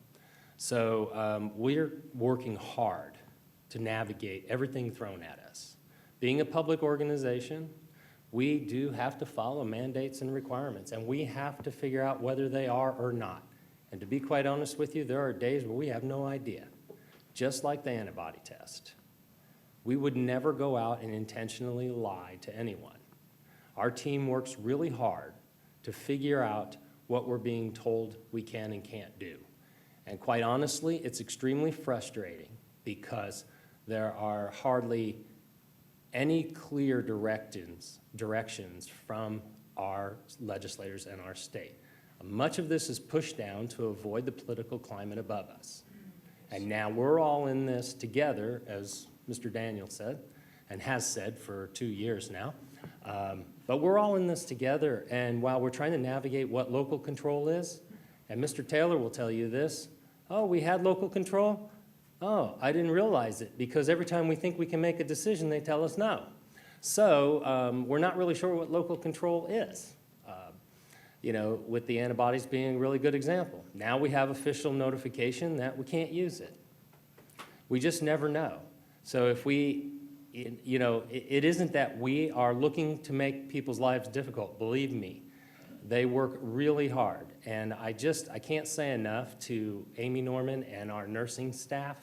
So we're working hard to navigate everything thrown at us. Being a public organization, we do have to follow mandates and requirements, and we have to figure out whether they are or not. And to be quite honest with you, there are days where we have no idea, just like the antibody test. We would never go out and intentionally lie to anyone. Our team works really hard to figure out what we're being told we can and can't do. And quite honestly, it's extremely frustrating because there are hardly any clear directions from our legislators and our state. Much of this is pushed down to avoid the political climate above us. And now we're all in this together, as Mr. Daniel said, and has said for 2 years now. But we're all in this together, and while we're trying to navigate what local control is, and Mr. Taylor will tell you this, oh, we had local control? Oh, I didn't realize it, because every time we think we can make a decision, they tell us no. So we're not really sure what local control is, with the antibodies being a really good example. Now we have official notification that we can't use it. We just never know. So if it isn't that we are looking to make people's lives difficult, believe me. They work really hard, and I can't say enough to Amy Norman and our nursing staff.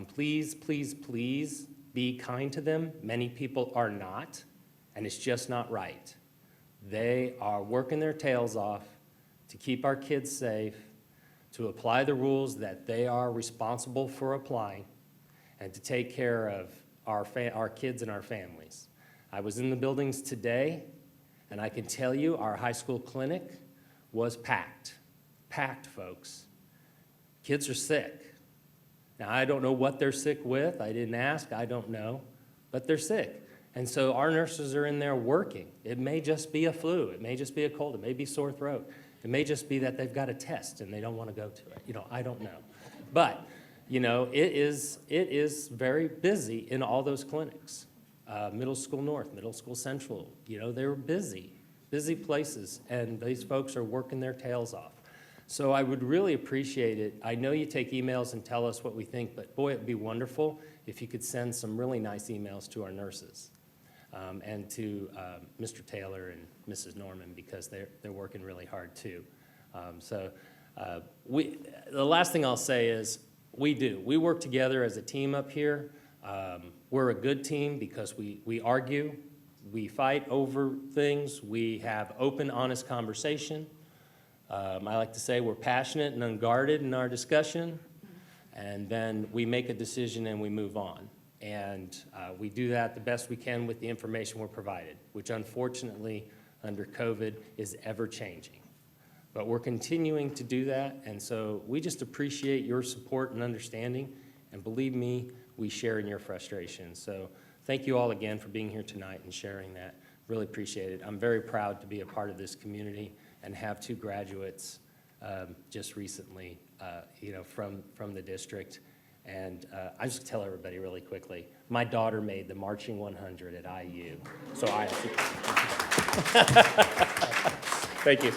Please, please, please be kind to them. Many people are not, and it's just not right. They are working their tails off to keep our kids safe, to apply the rules that they are responsible for applying, and to take care of our kids and our families. I was in the buildings today, and I can tell you our high school clinic was packed. Packed, folks. Kids are sick. Now, I don't know what they're sick with. I didn't ask. I don't know. But they're sick. And so our nurses are in there working. It may just be a flu. It may just be a cold. It may be sore throat. It may just be that they've got a test and they don't want to go to it. I don't know. But, it is very busy in all those clinics. Middle School North, Middle School Central, you know, they were busy places, and these folks are working their tails off. So I would really appreciate it. I know you take emails and tell us what we think, but boy, it'd be wonderful if you could send some really nice emails to our nurses and to Mr. Taylor and Mrs. Norman, because they're working really hard too. The last thing I'll say is we work together as a team up here. We're a good team because we argue, we fight over things, we have open, honest conversation. I like to say we're passionate and unguarded in our discussion, and then we make a decision and we move on. And we do that the best we can with the information we're provided, which unfortunately, under COVID, is ever-changing. But we're continuing to do that, and so we just appreciate your support and understanding, and believe me, we share in your frustration. So thank you all again for being here tonight and sharing that. Really appreciate it. I'm very proud to be a part of this community and have 2 graduates just recently, from the district. And I just tell everybody really quickly, my daughter made the marching 100 at IU, so I thank you.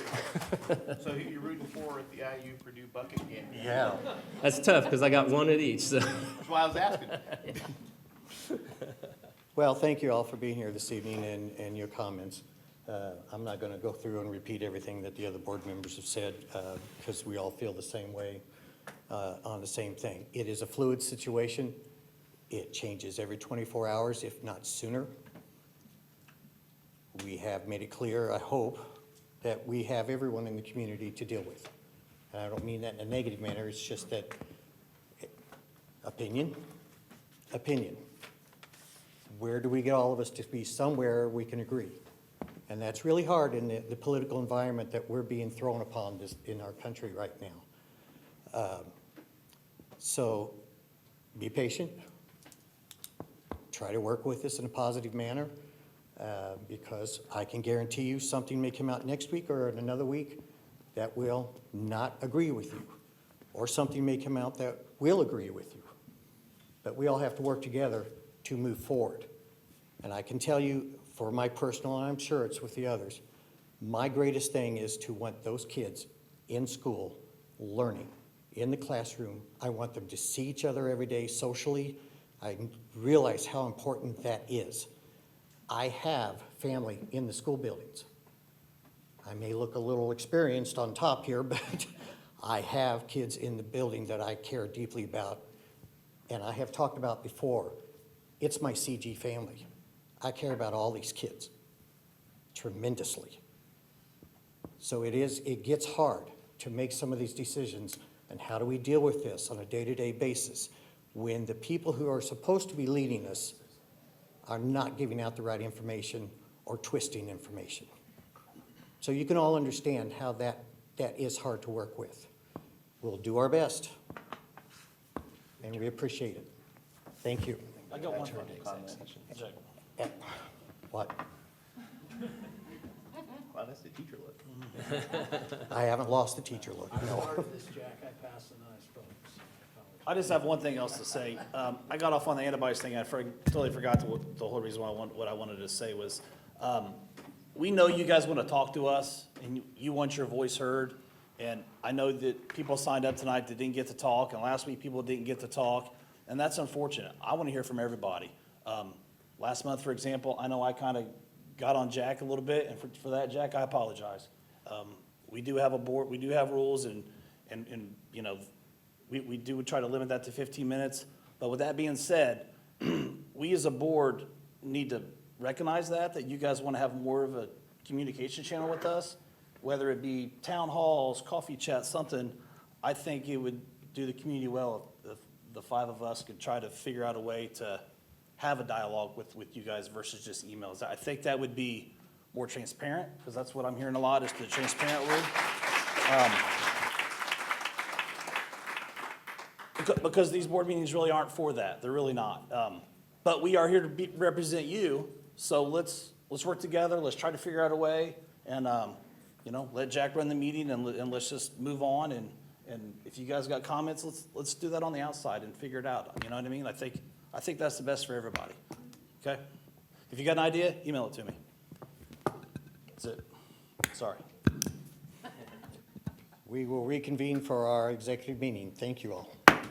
So who you rooting for at the IU Purdue bucket game? Yeah, that's tough because I got 1 at each. So. That's why I was asking. Well, thank you all for being here this evening and your comments. I'm not going to go through and repeat everything that the other board members have said because we all feel the same way on the same thing. It is a fluid situation. It changes every 24 hours, if not sooner. We have made it clear, I hope, that we have everyone in the community to deal with. And I don't mean that in a negative manner. It's just that opinion. Where do we get all of us to be somewhere we can agree? And that's really hard in the political environment that we're being thrown upon in our country right now. So be patient. Try to work with us in a positive manner because I can guarantee you something may come out next week or in another week that will not agree with you, or something may come out that will agree with you. But we all have to work together to move forward. And I can tell you, for my personal, and I'm sure it's with the others, my greatest thing is to want those kids in school learning, in the classroom. I want them to see each other every day socially. I realize how important that is. I have family in the school buildings. I may look a little experienced on top here, but I have kids in the building that I care deeply about. And I have talked about before, it's my CG family. I care about all these kids tremendously. So it gets hard to make some of these decisions, and how do we deal with this on a day-to-day basis when the people who are supposed to be leading us are not giving out the right information or twisting information. So you can all understand how that is hard to work with. We'll do our best, and we appreciate it. Thank you. I got one final comment. What? Wow, that's the teacher look. I haven't lost the teacher look, no. I just have one thing else to say. I got off on the antibodies thing. I totally forgot the whole reason what I wanted to say was, we know you guys want to talk to us and you want your voice heard. And I know that people signed up tonight that didn't get to talk, and last week people didn't get to talk, and that's unfortunate. I want to hear from everybody. Last month, for example, I know I kind of got on Jack a little bit, and for that, Jack, I apologize. We do have a board, we do have rules, and you know, we do try to limit that to 15 minutes. But with that being said, we as a board need to recognize that you guys want to have more of a communication channel with us, whether it be town halls, coffee chats, something. I think it would do the community well if the 5 of us could try to figure out a way to have a dialogue with you guys versus just emails. I think that would be more transparent, because that's what I'm hearing a lot, is the transparent word. Because these board meetings really aren't for that. They're really not. But we are here to represent you, so let's work together. Let's try to figure out a way, and you know, let Jack run the meeting, and let's just move on. And if you guys got comments, let's do that on the outside and figure it out. You know what I mean? I think that's the best for everybody. Okay? If you got an idea, email it to me. That's it. Sorry. We will reconvene for our executive meeting. Thank you all.